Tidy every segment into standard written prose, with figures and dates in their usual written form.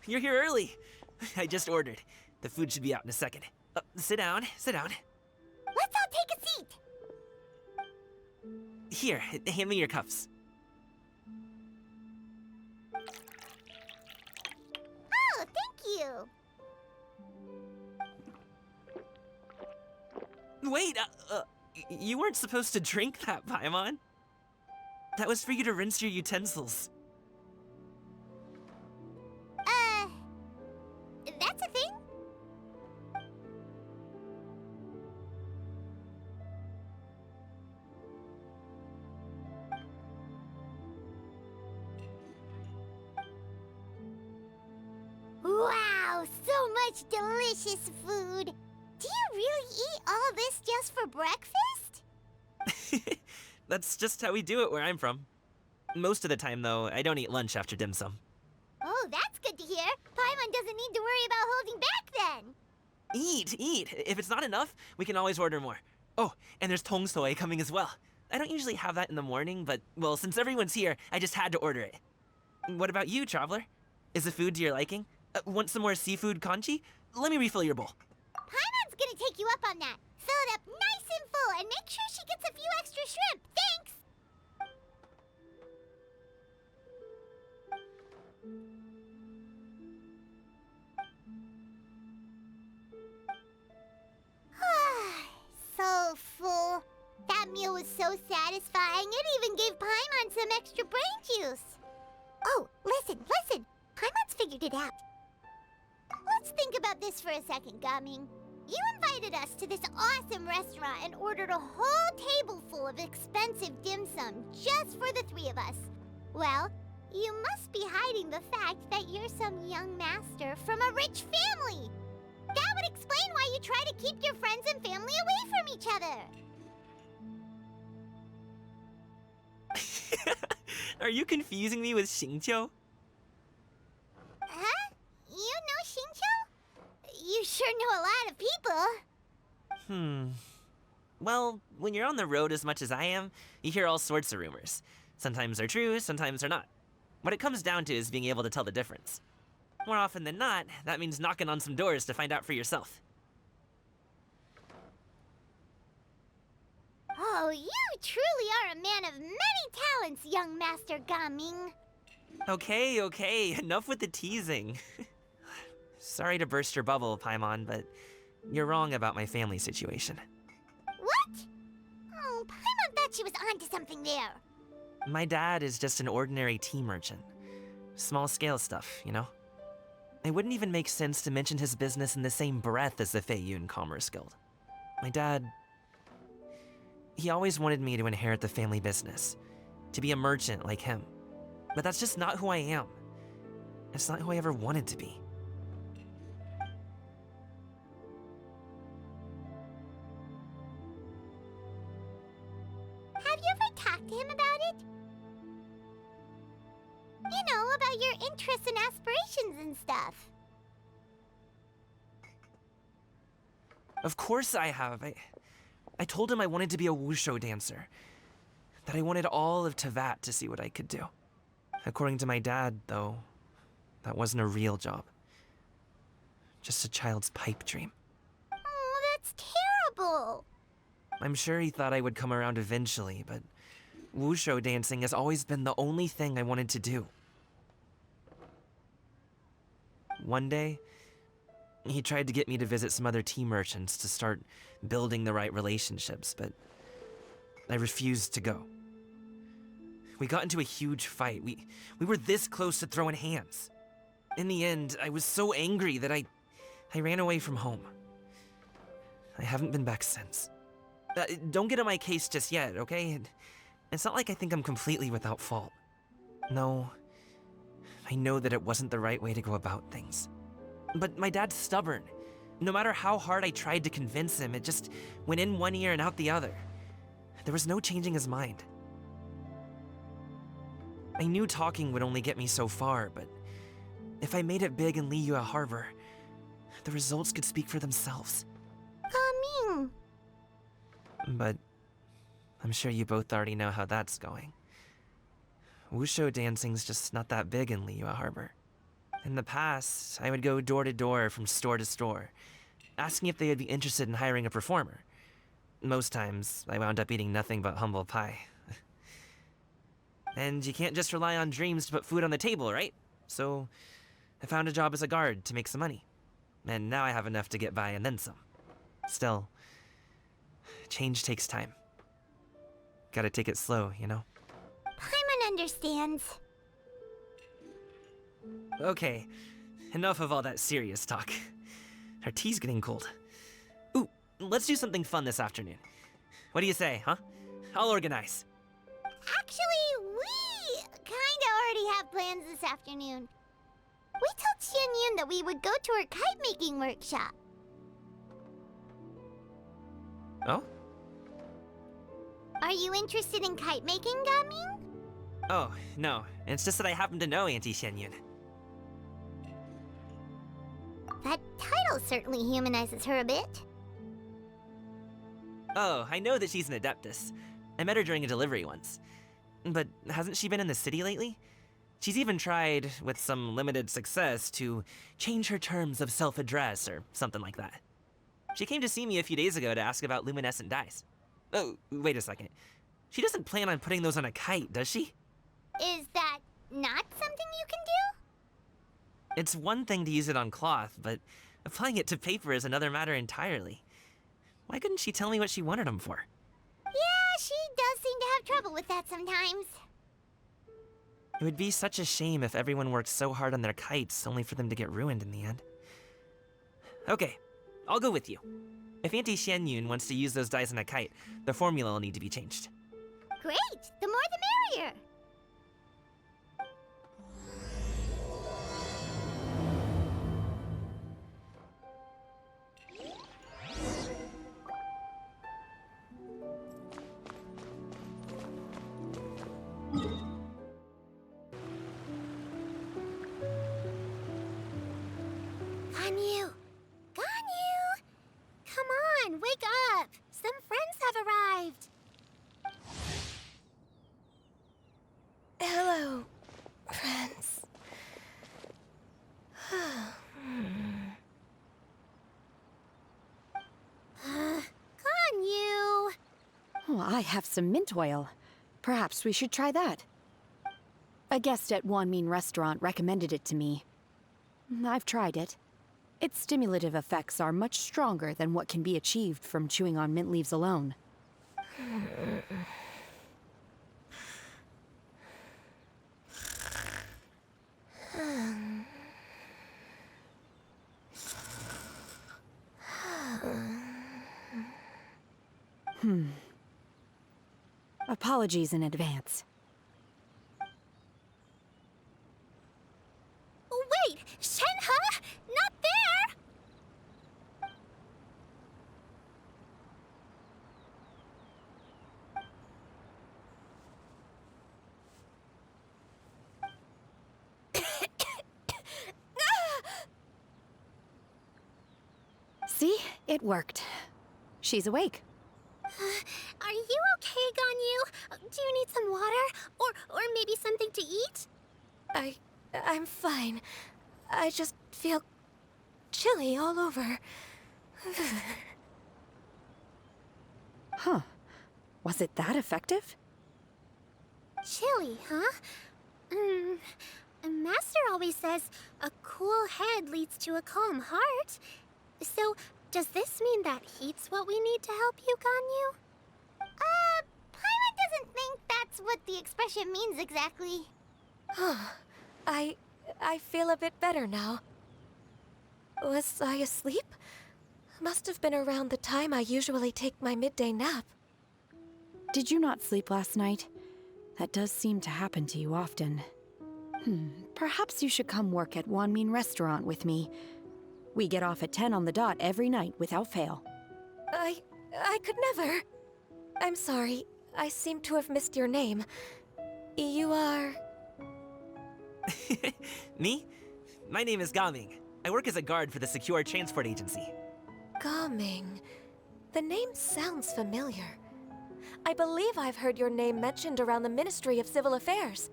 you're here early. I just ordered. The food should be out in a second. Sit down, sit down. Let's all take a seat. Here, hand me your cups. Oh, thank you. Wait, you weren't supposed to drink that, Paimon. That was for you to rinse your utensils. That's a thing? Wow, so much delicious food. Do you really eat all this just for breakfast? That's just how we do it where I'm from. Most of the time, though, I don't eat lunch after dim sum. Oh, that's good to hear. Paimon doesn't need to worry about holding back then. Eat! If it's not enough, we can always order more. Oh, and there's tong soy coming as well. I don't usually have that in the morning, but, well, since everyone's here, I just had to order it. What about you, traveler? Is the food to your liking? Want some more seafood congee? Let me refill your bowl. Paimon's gonna take you up on that. Fill it up nice and full and make sure she gets a few extra shrimp. Thanks! So full. That meal was so satisfying, it even gave Paimon some extra brain juice. Oh, listen. Paimon's figured it out. Let's think about this for a second, Gaming. You invited us to this awesome restaurant and ordered a whole table full of expensive dim sum just for the three of us. Well, you must be hiding the fact that you're some young master from a rich family. That would explain why you try to keep your friends and family away from each other. Are you confusing me with Xingqiu? Huh? You know Xingqiu? You sure know a lot of people. Well, when you're on the road as much as I am, you hear all sorts of rumors. Sometimes they're true, sometimes they're not. What it comes down to is being able to tell the difference. More often than not, that means knocking on some doors to find out for yourself. Oh, you truly are a man of many talents, young Master Gaming. Okay, enough with the teasing. Sorry to burst your bubble, Paimon, but you're wrong about my family situation. What? Oh, Paimon thought she was onto something there. My dad is just an ordinary tea merchant. Small scale stuff, you know? It wouldn't even make sense to mention his business in the same breath as the Feiyun Commerce Guild. My dad... he always wanted me to inherit the family business, to be a merchant like him. But that's just not who I am. It's not who I ever wanted to be. Have you ever talked to him about it? You know, about your interests and aspirations and stuff. Of course I have. I told him I wanted to be a wushu dancer. That I wanted all of Teyvat to see what I could do. According to my dad, though, that wasn't a real job. Just a child's pipe dream. Oh, that's terrible. I'm sure he thought I would come around eventually, but wushu dancing has always been the only thing I wanted to do. One day, he tried to get me to visit some other tea merchants to start building the right relationships, but I refused to go. We got into a huge fight. We were this close to throwing hands. In the end, I was so angry that I ran away from home. I haven't been back since. Don't get on my case just yet, okay? It's not like I think I'm completely without fault. No, I know that it wasn't the right way to go about things. But my dad's stubborn. No matter how hard I tried to convince him, it just went in one ear and out the other. There was no changing his mind. I knew talking would only get me so far, but if I made it big in Liyue Harbor, the results could speak for themselves. Gaming. But I'm sure you both already know how that's going. Wushu dancing's just not that big in Liyue Harbor. In the past, I would go door to door from store to store, asking if they would be interested in hiring a performer. Most times, I wound up eating nothing but humble pie. And you can't just rely on dreams to put food on the table, right? So, I found a job as a guard to make some money. And now I have enough to get by and then some. Still, change takes time. Gotta take it slow, you know? Paimon understands. Okay, enough of all that serious talk. Our tea's getting cold. Ooh, let's do something fun this afternoon. What do you say, huh? I'll organize. Actually, we kinda already have plans this afternoon. We told Xianyun that we would go to her kite-making workshop. Oh? Are you interested in kite-making, Gaming? Oh, no. It's just that I happen to know Auntie Xianyun. That title certainly humanizes her a bit. Oh, I know that she's an Adeptus. I met her during a delivery once. But hasn't she been in the city lately? She's even tried, with some limited success, to change her terms of self-address or something like that. She came to see me a few days ago to ask about luminescent dyes. Oh, wait a second. She doesn't plan on putting those on a kite, does she? Is that not something you can do? It's one thing to use it on cloth, but applying it to paper is another matter entirely. Why couldn't she tell me what she wanted them for? Yeah, she does seem to have trouble with that sometimes. It would be such a shame if everyone worked so hard on their kites only for them to get ruined in the end. Okay, I'll go with you. If Auntie Xianyun wants to use those dyes on a kite, the formula will need to be changed. Great! The more the merrier! Ganyu! Ganyu! Come on, wake up! Some friends have arrived! Hello, friends. Ganyu! Oh, I have some mint oil. Perhaps we should try that. A guest at Wanmin Restaurant recommended it to me. I've tried it. Its stimulative effects are much stronger than what can be achieved from chewing on mint leaves alone. Apologies in advance. Wait! Shenhe? Not there! See? It worked. She's awake. Are you okay, Ganyu? Do you need some water? Or maybe something to eat? I'm fine. I just feel chilly all over. Huh. Was it that effective? Chilly, huh? Master always says a cool head leads to a calm heart. So, does this mean that heat's what we need to help you, Ganyu? Paimon doesn't think that's what the expression means exactly. I feel a bit better now. Was I asleep? Must have been around the time I usually take my midday nap. Did you not sleep last night? That does seem to happen to you often. Perhaps you should come work at Wanmin Restaurant with me. We get off at 10 on the dot every night without fail. I could never. I'm sorry. I seem to have missed your name. You are... Me? My name is Gaming. I work as a guard for the Secure Transport Agency. Gaming. The name sounds familiar. I believe I've heard your name mentioned around the Ministry of Civil Affairs.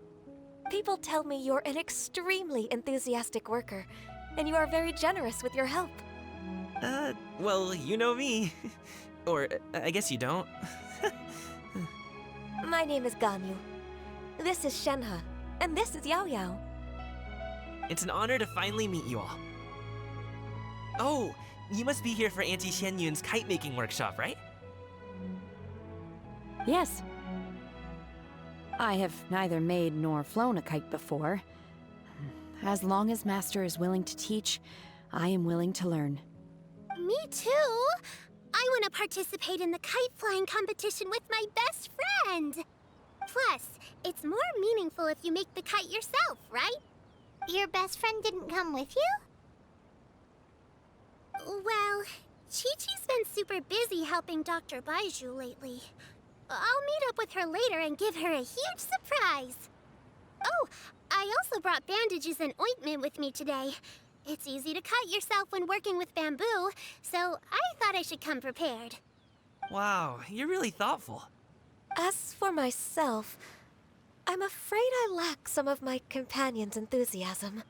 People tell me you're an extremely enthusiastic worker, and you are very generous with your help. Well, you know me. Or, I guess you don't. My name is Ganyu. This is Shenhe, and this is Yao Yao. It's an honor to finally meet you all. Oh, you must be here for Auntie Xianyun's kite-making workshop, right? Yes. I have neither made nor flown a kite before. As long as Master is willing to teach, I am willing to learn. Me too. I want to participate in the kite flying competition with my best friend. Plus, it's more meaningful if you make the kite yourself, right? Your best friend didn't come with you? Well, Chi-Chi's been super busy helping Dr. Baizhu lately. I'll meet up with her later and give her a huge surprise. Oh, I also brought bandages and ointment with me today. It's easy to cut yourself when working with bamboo, so I thought I should come prepared. Wow, you're really thoughtful. As for myself, I'm afraid I lack some of my companion's enthusiasm.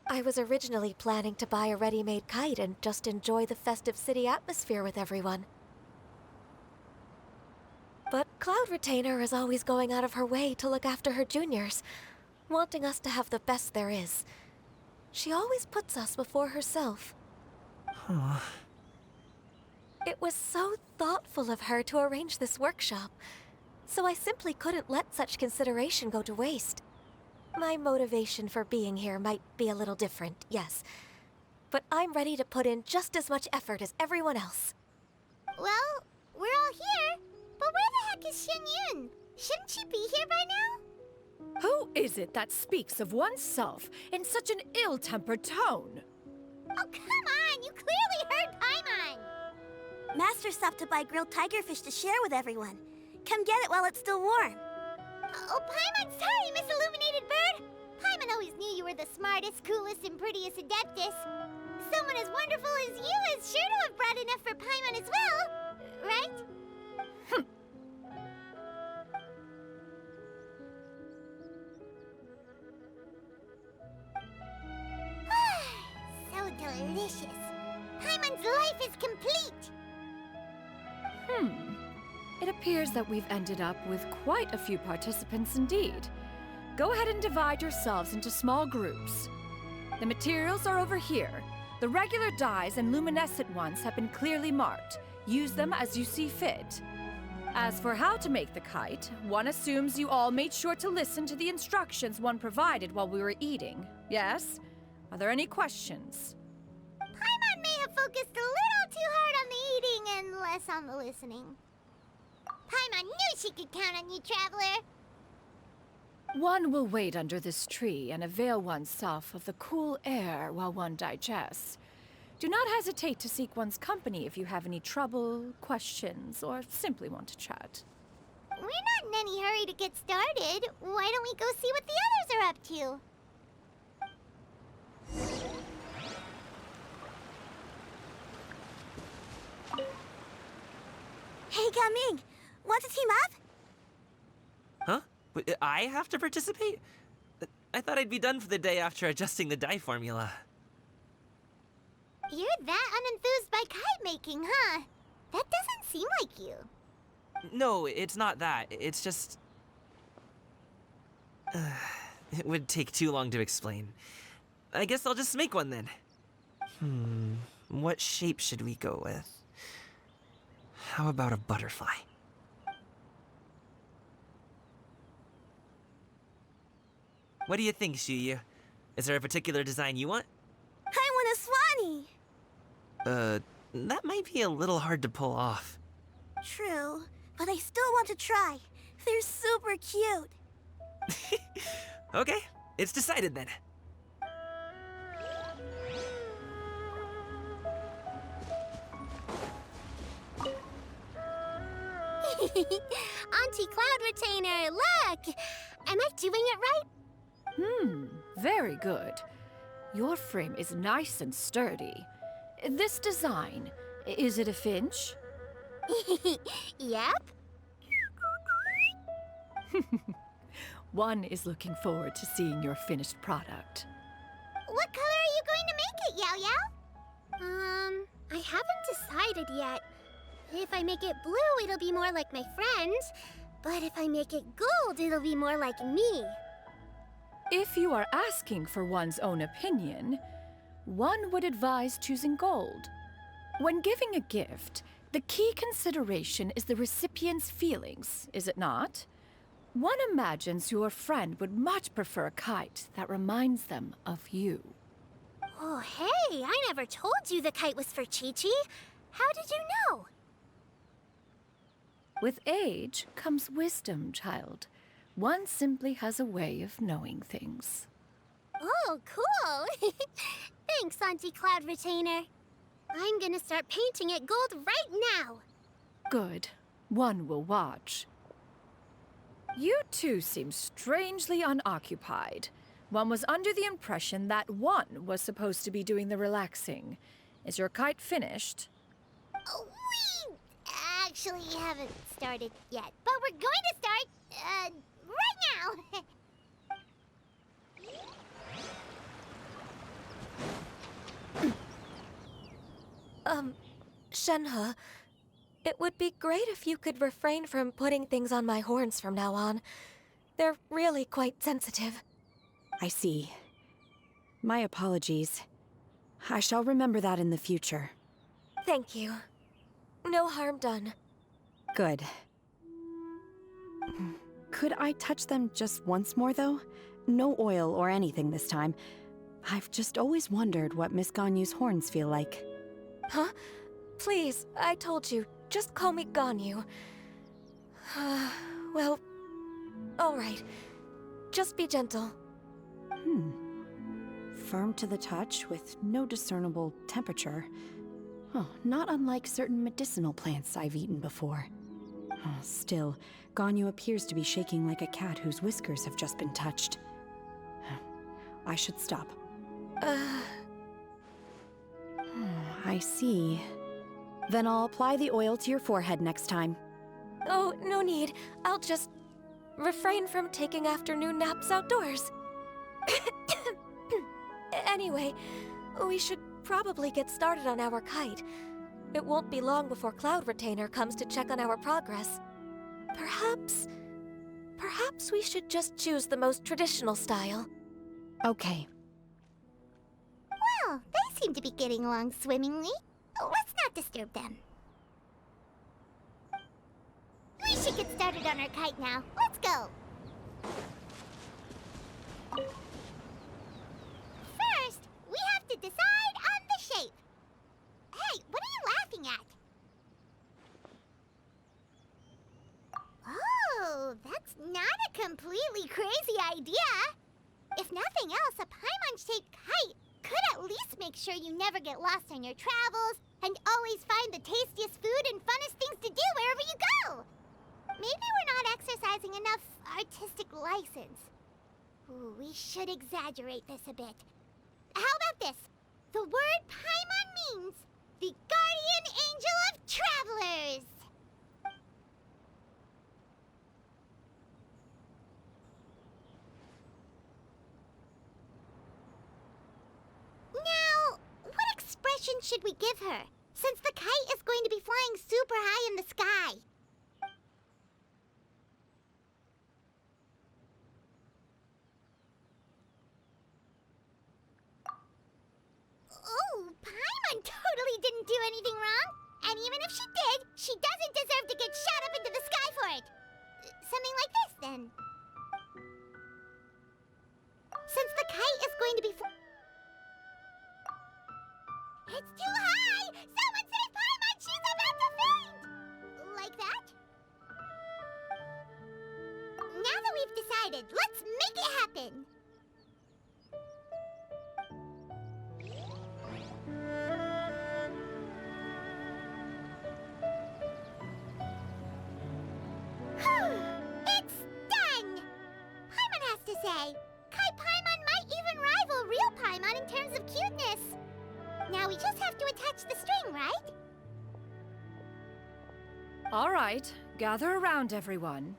I was originally planning to buy a ready-made kite and just enjoy the festive city atmosphere with everyone. But Cloud Retainer is always going out of her way to look after her juniors, wanting us to have the best there is. She always puts us before herself. Huh. It was so thoughtful of her to arrange this workshop, so I simply couldn't let such consideration go to waste. My motivation for being here might be a little different, yes, but I'm ready to put in just as much effort as everyone else. Well, we're all here, but where the heck is Xianyun? Shouldn't she be here by now? Who is it that speaks of oneself in such an ill-tempered tone? Oh, come on! You clearly heard Paimon! Master stopped to buy grilled tigerfish to share with everyone. Come get it while it's still warm. Oh, Paimon, sorry, Miss Illuminated Bird! Paimon always knew you were the smartest, coolest, and prettiest Adeptus. Someone as wonderful as you is sure to have brought enough for Paimon as well, right? So delicious. Paimon's life is complete. It appears that we've ended up with quite a few participants indeed. Go ahead and divide yourselves into small groups. The materials are over here. The regular dyes and luminescent ones have been clearly marked. Use them as you see fit. As for how to make the kite, one assumes you all made sure to listen to the instructions one provided while we were eating. Yes? Are there any questions? Paimon may have focused a little too hard on the eating and less on the listening. Paimon knew she could count on you, Traveler. One will wait under this tree and avail oneself of the cool air while one digests. Do not hesitate to seek one's company if you have any trouble, questions, or simply want to chat. We're not in any hurry to get started. Why don't we go see what the others are up to? Hey, Gaming! Want to team up? Huh? Wait, I have to participate? I thought I'd be done for the day after adjusting the dye formula. You're that unenthused by kite making, huh? That doesn't seem like you. No, it's not that. It's just... it would take too long to explain. I guess I'll just make one then. What shape should we go with? How about a butterfly? What do you think, Shuyu? Is there a particular design you want? I want a swanee! That might be a little hard to pull off. True, but I still want to try. They're super cute. Okay, it's decided then. Auntie Cloud Retainer, look! Am I doing it right? Very good. Your frame is nice and sturdy. This design, is it a finch? Yep. One is looking forward to seeing your finished product. What color are you going to make it, Yao Yao? I haven't decided yet. If I make it blue, it'll be more like my friends. But if I make it gold, it'll be more like me. If you are asking for one's own opinion, one would advise choosing gold. When giving a gift, the key consideration is the recipient's feelings, is it not? One imagines your friend would much prefer a kite that reminds them of you. Oh, hey, I never told you the kite was for Chi-Chi. How did you know? With age comes wisdom, child. One simply has a way of knowing things. Oh, cool. Thanks, Auntie Cloud Retainer. I'm gonna start painting it gold right now. Good. One will watch. You two seem strangely unoccupied. One was under the impression that one was supposed to be doing the relaxing. Is your kite finished? We actually haven't started yet, but we're going to start, right now. Shenhe, it would be great if you could refrain from putting things on my horns from now on. They're really quite sensitive. I see. My apologies. I shall remember that in the future. Thank you. No harm done. Good. Could I touch them just once more, though? No oil or anything this time. I've just always wondered what Miss Ganyu's horns feel like. Huh? Please, I told you. Just call me Ganyu. Well, all right. Just be gentle. Firm to the touch with no discernible temperature. Oh, not unlike certain medicinal plants I've eaten before. Oh, still, Ganyu appears to be shaking like a cat whose whiskers have just been touched. I should stop. I see. Then I'll apply the oil to your forehead next time. Oh, no need. I'll just refrain from taking afternoon naps outdoors. Anyway, we should probably get started on our kite. It won't be long before Cloud Retainer comes to check on our progress. Perhaps we should just choose the most traditional style. Okay. Well, they seem to be getting along swimmingly. Let's not disturb them. We should get started on our kite now. Let's go. First, we have to decide on the shape. Hey, what are you laughing at? Oh, that's not a completely crazy idea. If nothing else, a Paimon-shaped kite could at least make sure you never get lost on your travels and always find the tastiest food and funnest things to do wherever you go. Maybe we're not exercising enough artistic license. Ooh, we should exaggerate this a bit. How about this? The word Paimon means the guardian angel of travelers. Now, what expression should we give her, since the kite is going to be flying super high in the sky? Oh, Paimon totally didn't do anything wrong. And even if she did, she doesn't deserve to get shot up into the sky for it. Something like this, then. Since the kite is going to be It's too high! Someone save Paimon! She's about to faint! Like that? Now that we've decided, let's make it happen! It's done! Paimon has to say, Kai Paimon might even rival real Paimon in terms of cuteness. Now we just have to attach the string, right? All right, gather around, everyone.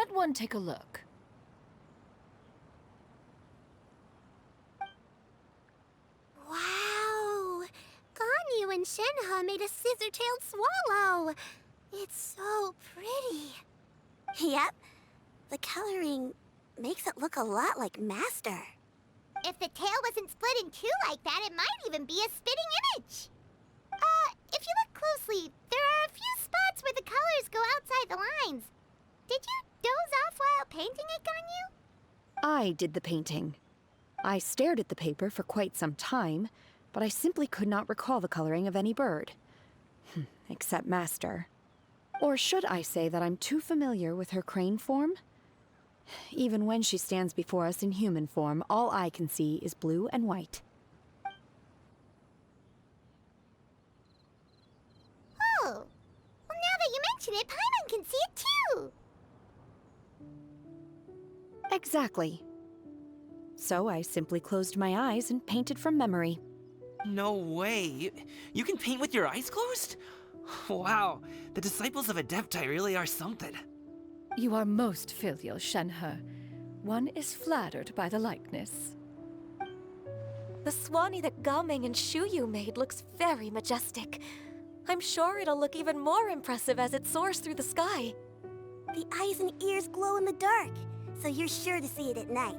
let one take a look. Wow! Ganyu and Shenhe made a scissor-tailed swallow. It's so pretty. Yep. The coloring makes it look a lot like Master. If the tail wasn't split in two like that, it might even be a spitting image. If you look closely, there are a few spots where the colors go outside the lines. Did you doze off while painting it, Ganyu? I did the painting. I stared at the paper for quite some time, but I simply could not recall the coloring of any bird. Except Master. Or should I say that I'm too familiar with her crane form? Even when she stands before us in human form, all I can see is blue and white. Oh. Well, now that you mention it, Paimon can see it too. Exactly. So I simply closed my eyes and painted from memory. No way. You can paint with your eyes closed? Wow, the disciples of Adepti really are something. You are most filial, Shenhe. One is flattered by the likeness. The Swanee that Gaming and Shuyu made looks very majestic. I'm sure it'll look even more impressive as it soars through the sky. The eyes and ears glow in the dark, so you're sure to see it at night.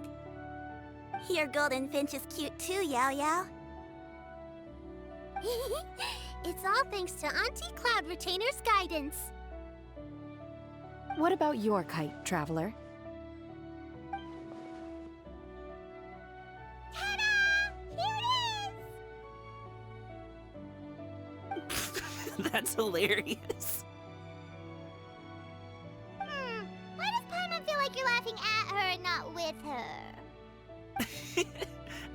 Your golden finch is cute too, Yao Yao. It's all thanks to Auntie Cloud Retainer's guidance. What about your kite, Traveler? Ta-da! Here it is! That's hilarious. Why does Paimon feel like you're laughing at her and not with her?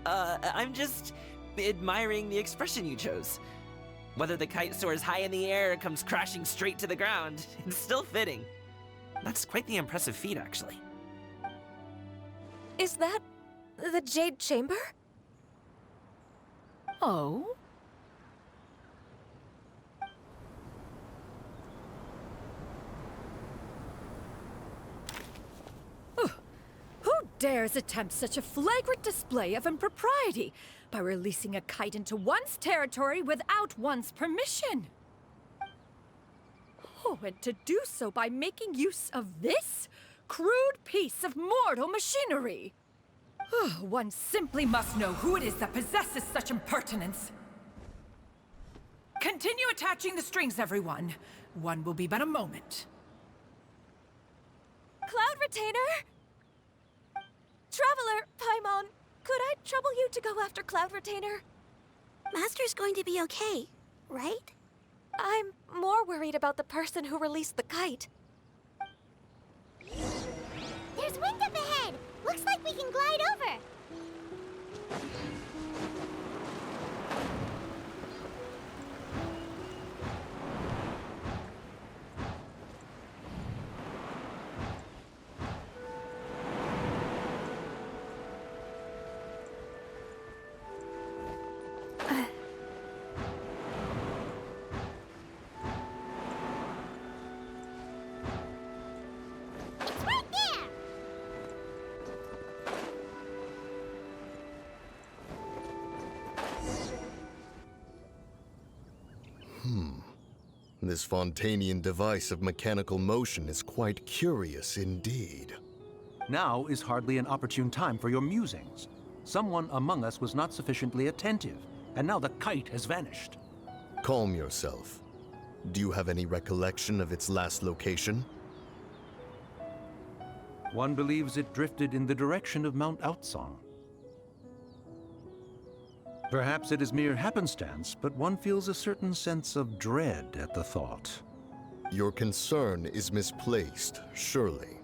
I'm just admiring the expression you chose. Whether the kite soars high in the air or comes crashing straight to the ground, it's still fitting. That's quite the impressive feat, actually. Is that the Jade Chamber? Oh? Who dares attempt such a flagrant display of impropriety by releasing a kite into one's territory without one's permission? Oh, and to do so by making use of this crude piece of mortal machinery. One simply must know who it is that possesses such impertinence. Continue attaching the strings, everyone. One will be but a moment. Cloud Retainer? Traveler, Paimon, could I trouble you to go after Cloud Retainer? Master's going to be okay, right? I'm more worried about the person who released the kite. There's wind up ahead! Looks like we can glide over! It's right there! This Fontanian device of mechanical motion is quite curious indeed. Now is hardly an opportune time for your musings. Someone among us was not sufficiently attentive, and now the kite has vanished. Calm yourself. Do you have any recollection of its last location? One believes it drifted in the direction of Mount Outsong. Perhaps it is mere happenstance, but one feels a certain sense of dread at the thought. Your concern is misplaced, surely.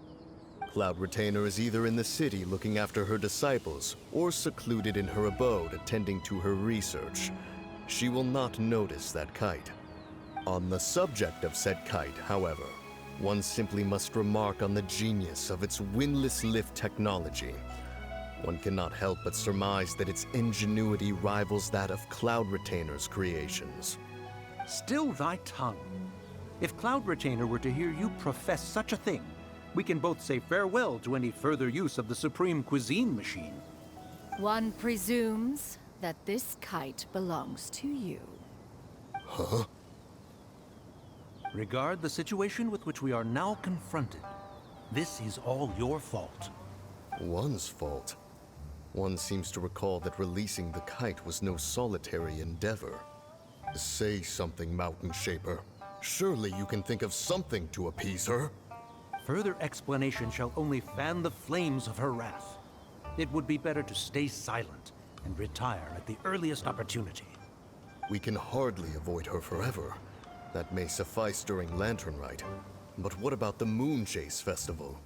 Cloud Retainer is either in the city looking after her disciples, or secluded in her abode attending to her research. She will not notice that kite. On the subject of said kite, however, one simply must remark on the genius of its windless lift technology. One cannot help but surmise that its ingenuity rivals that of Cloud Retainer's creations. Still thy tongue. If Cloud Retainer were to hear you profess such a thing, we can both say farewell to any further use of the Supreme Cuisine Machine. One presumes that this kite belongs to you. Huh? Regard the situation with which we are now confronted. This is all your fault. One's fault. One seems to recall that releasing the kite was no solitary endeavor. Say something, Mountain Shaper. Surely you can think of something to appease her. Further explanation shall only fan the flames of her wrath. It would be better to stay silent and retire at the earliest opportunity. We can hardly avoid her forever. That may suffice during Lantern Rite. But what about the Moon Chase Festival?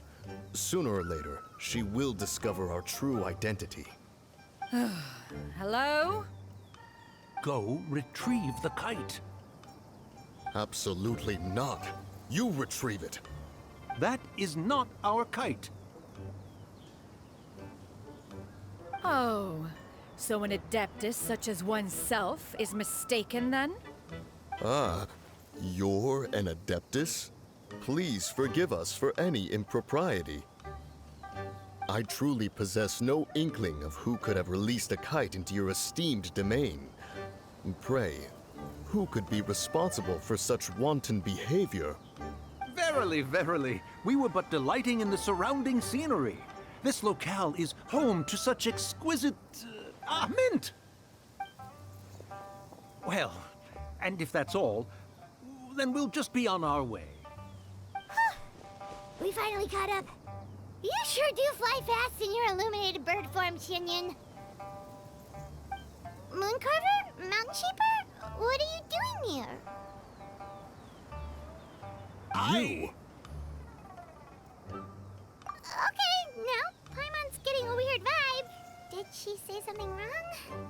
Sooner or later, she will discover our true identity. Hello? Go retrieve the kite. Absolutely not. You retrieve it. That is not our kite. Oh, so an adeptus such as oneself is mistaken then? Ah, you're an Adeptus? Please forgive us for any impropriety. I truly possess no inkling of who could have released a kite into your esteemed domain. Pray, who could be responsible for such wanton behavior? Verily, verily, we were but delighting in the surrounding scenery. This locale is home to such exquisite... mint! Well, and if that's all, then we'll just be on our way. We finally caught up. You sure do fly fast in your illuminated bird form, Shinyan. Mooncarver? Mountain Shaper? What are you doing here? You? Okay, now Paimon's getting a weird vibe. Did she say something wrong?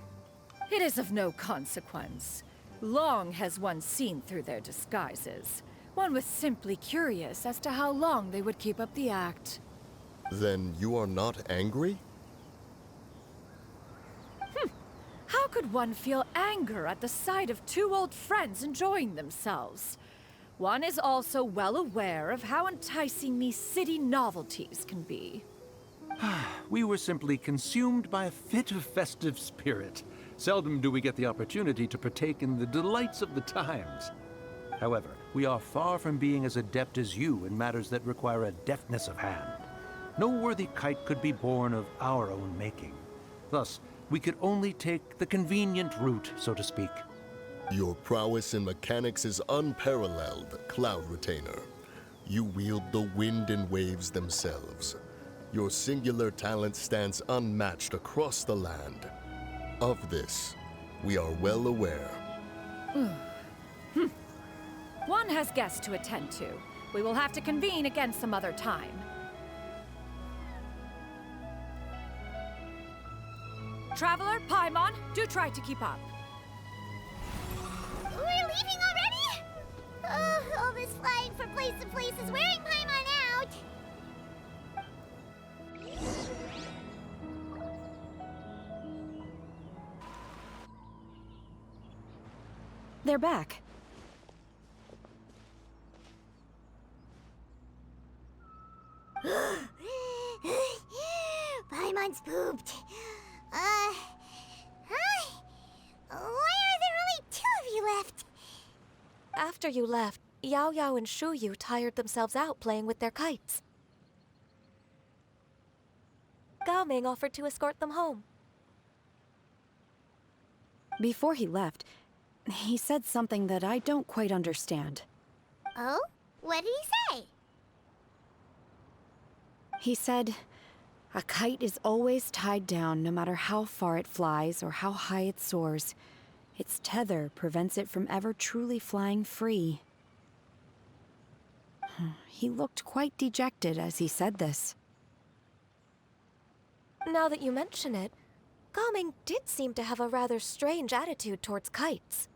It is of no consequence. Long has one seen through their disguises. One was simply curious as to how long they would keep up the act. Then you are not angry? How could one feel anger at the sight of two old friends enjoying themselves? One is also well aware of how enticing these city novelties can be. We were simply consumed by a fit of festive spirit. Seldom do we get the opportunity to partake in the delights of the times. However, we are far from being as adept as you in matters that require a deftness of hand. No worthy kite could be born of our own making. Thus, we could only take the convenient route, so to speak. Your prowess in mechanics is unparalleled, Cloud Retainer. You wield the wind and waves themselves. Your singular talent stands unmatched across the land. Of this, we are well aware. One has guests to attend to. We will have to convene again some other time. Traveler, Paimon, do try to keep up. We're leaving already? All this flying from place to place is wearing Paimon out. They're back. Paimon's pooped. Hi. Why are there only two of you left? After you left, Yao Yao and Shu Yu tired themselves out playing with their kites. Gao Ming offered to escort them home. Before he left, he said something that I don't quite understand. Oh? What did he say? He said, a kite is always tied down no matter how far it flies or how high it soars. Its tether prevents it from ever truly flying free. He looked quite dejected as he said this. Now that you mention it, Gao Ming did seem to have a rather strange attitude towards kites.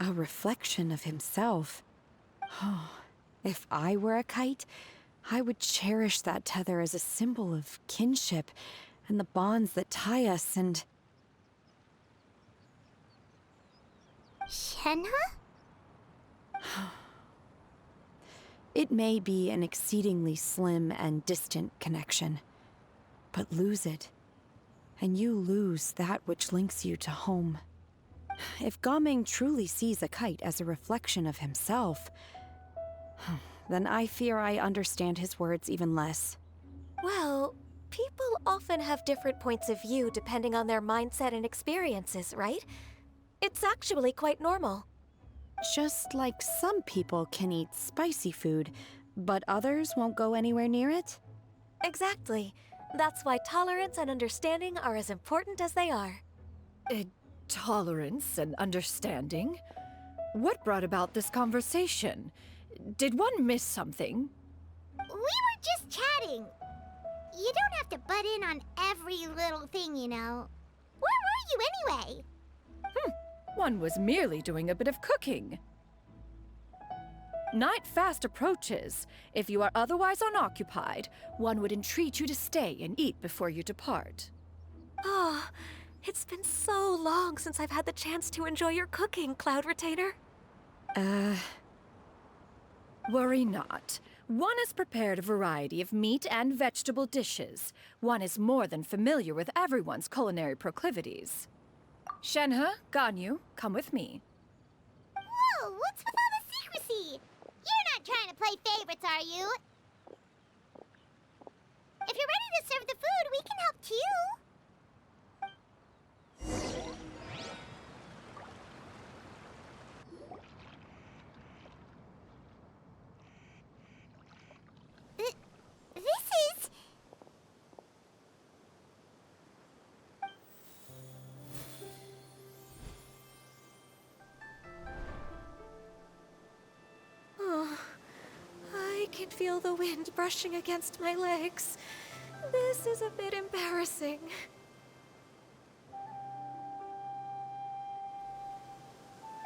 A reflection of himself. Oh, if I were a kite, I would cherish that tether as a symbol of kinship and the bonds that tie us and... Shenhe? It may be an exceedingly slim and distant connection, but lose it, and you lose that which links you to home. If Gaming truly sees a kite as a reflection of himself, then I fear I understand his words even less. Well, people often have different points of view depending on their mindset and experiences, right? It's actually quite normal. Just like some people can eat spicy food, but others won't go anywhere near it? Exactly. That's why tolerance and understanding are as important as they are. Tolerance and understanding? What brought about this conversation? Did one miss something? We were just chatting. You don't have to butt in on every little thing, you know. Where were you anyway? One was merely doing a bit of cooking. Night fast approaches. If you are otherwise unoccupied, one would entreat you to stay and eat before you depart. Oh, it's been so long since I've had the chance to enjoy your cooking, Cloud Retainer. Worry not. One has prepared a variety of meat and vegetable dishes. One is more than familiar with everyone's culinary proclivities. Shenhe, Ganyu, come with me. Whoa, what's with all the secrecy? You're not trying to play favorites, are you? If you're ready to serve the food, we can help too. This is... Oh, I can feel the wind brushing against my legs. This is a bit embarrassing.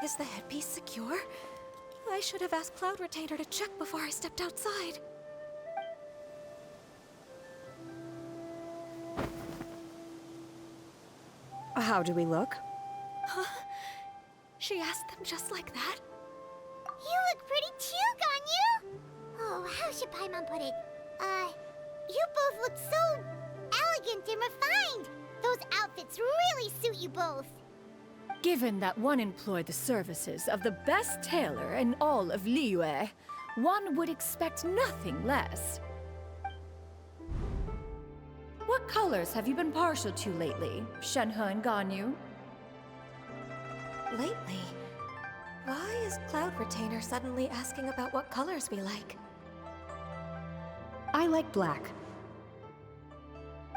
Is the headpiece secure? I should have asked Cloud Retainer to check before I stepped outside. How do we look? She asked them just like that? You look pretty too, Ganyu! Oh, how should Paimon put it? You both look so elegant and refined! Those outfits really suit you both. Given that one employed the services of the best tailor in all of Liyue, one would expect nothing less. What colors have you been partial to lately, Shenhe and Ganyu? Lately? Why is Cloud Retainer suddenly asking about what colors we like? I like black.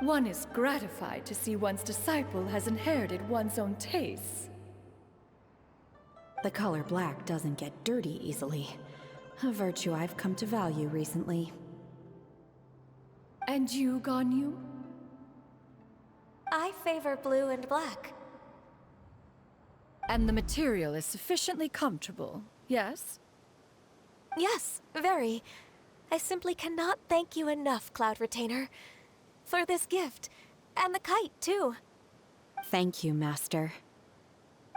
One is gratified to see one's disciple has inherited one's own tastes. The color black doesn't get dirty easily. A virtue I've come to value recently. And you, Ganyu? I favor blue and black. And the material is sufficiently comfortable, yes? Yes, very. I simply cannot thank you enough, Cloud Retainer, for this gift. And the kite, too. Thank you, Master.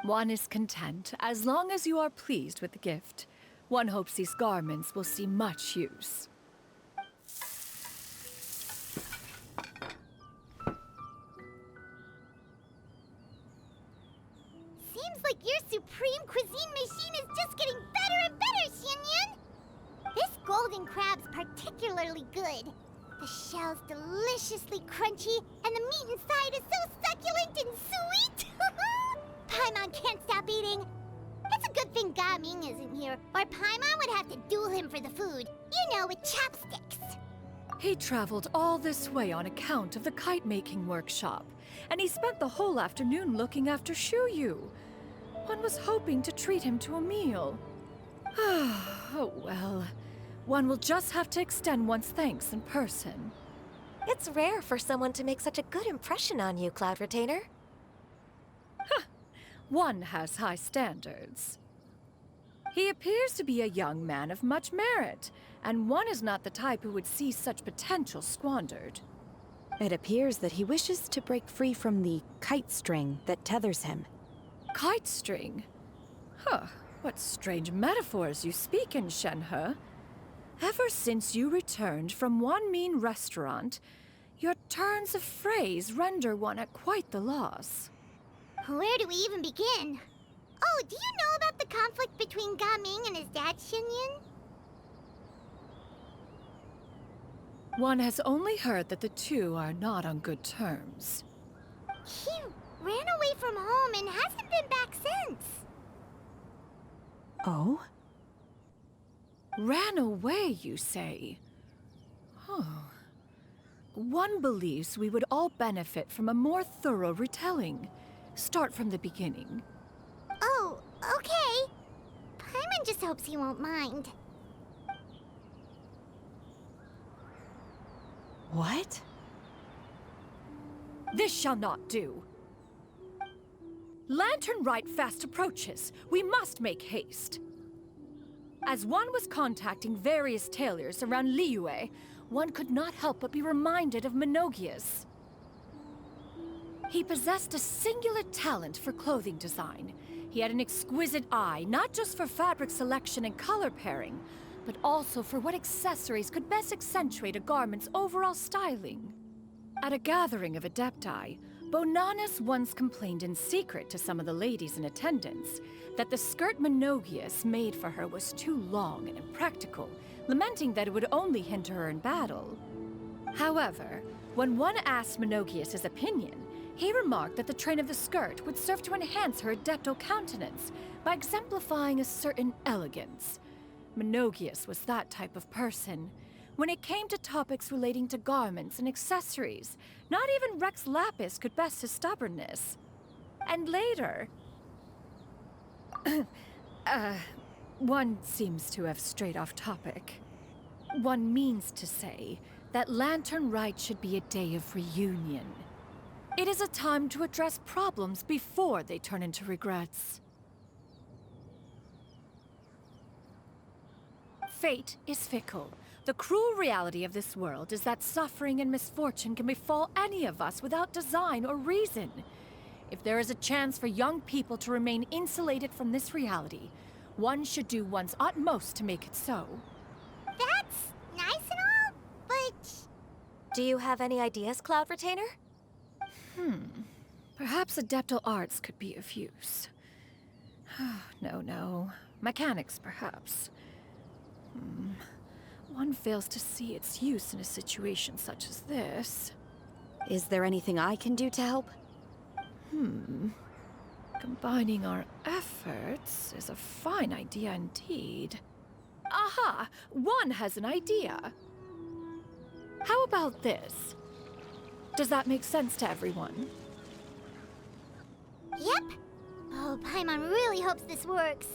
One is content as long as you are pleased with the gift. One hopes these garments will see much use. Seems like your supreme cuisine machine is just getting better and better, Xianyun! This golden crab's particularly good. The shell's deliciously crunchy, and the meat inside is so succulent and sweet! Paimon can't stop eating. It's a good thing Gaming isn't here, or Paimon would have to duel him for the food. You know, with chopsticks. He traveled all this way on account of the kite-making workshop, and he spent the whole afternoon looking after Shuyu. One was hoping to treat him to a meal. Oh well, one will just have to extend one's thanks in person. It's rare for someone to make such a good impression on you, Cloud Retainer. One has high standards. He appears to be a young man of much merit, and one is not the type who would see such potential squandered. It appears that he wishes to break free from the kite string that tethers him. Kite string? Huh, what strange metaphors you speak in, Shenhe. Ever since you returned from one mean restaurant, your turns of phrase render one at quite the loss. Where do we even begin? Oh, do you know about the conflict between Gaming and his dad, Xinyan? One has only heard that the two are not on good terms. He ran away from home and hasn't been back since. Oh? Ran away, you say? Oh. One believes we would all benefit from a more thorough retelling. Start from the beginning. Oh, okay. Paimon just hopes he won't mind. What? This shall not do. Lantern Rite fast approaches. We must make haste. As one was contacting various tailors around Liyue, one could not help but be reminded of Menogias. He possessed a singular talent for clothing design. He had an exquisite eye, not just for fabric selection and color pairing, but also for what accessories could best accentuate a garment's overall styling. At a gathering of Adepti, Bonanis once complained in secret to some of the ladies in attendance that the skirt Menogias made for her was too long and impractical, lamenting that it would only hinder her in battle. However, when one asked Menogias his opinion, he remarked that the train of the skirt would serve to enhance her adeptal countenance by exemplifying a certain elegance. Menogias was that type of person. When it came to topics relating to garments and accessories, not even Rex Lapis could best his stubbornness. And later... one seems to have strayed off topic. One means to say that Lantern Rite should be a day of reunion. It is a time to address problems before they turn into regrets. Fate is fickle. The cruel reality of this world is that suffering and misfortune can befall any of us without design or reason. If there is a chance for young people to remain insulated from this reality, one should do one's utmost to make it so. That's nice and all, but... Do you have any ideas, Cloud Retainer? Perhaps adeptal arts could be of use. No. Mechanics, perhaps. One fails to see its use in a situation such as this. Is there anything I can do to help? Combining our efforts is a fine idea indeed. Aha! One has an idea. How about this? Does that make sense to everyone? Yep. Oh, Paimon really hopes this works.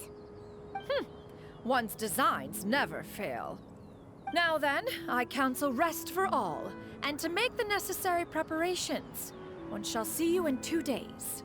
One's designs never fail. Now then, I counsel rest for all, and to make the necessary preparations. One shall see you in 2 days.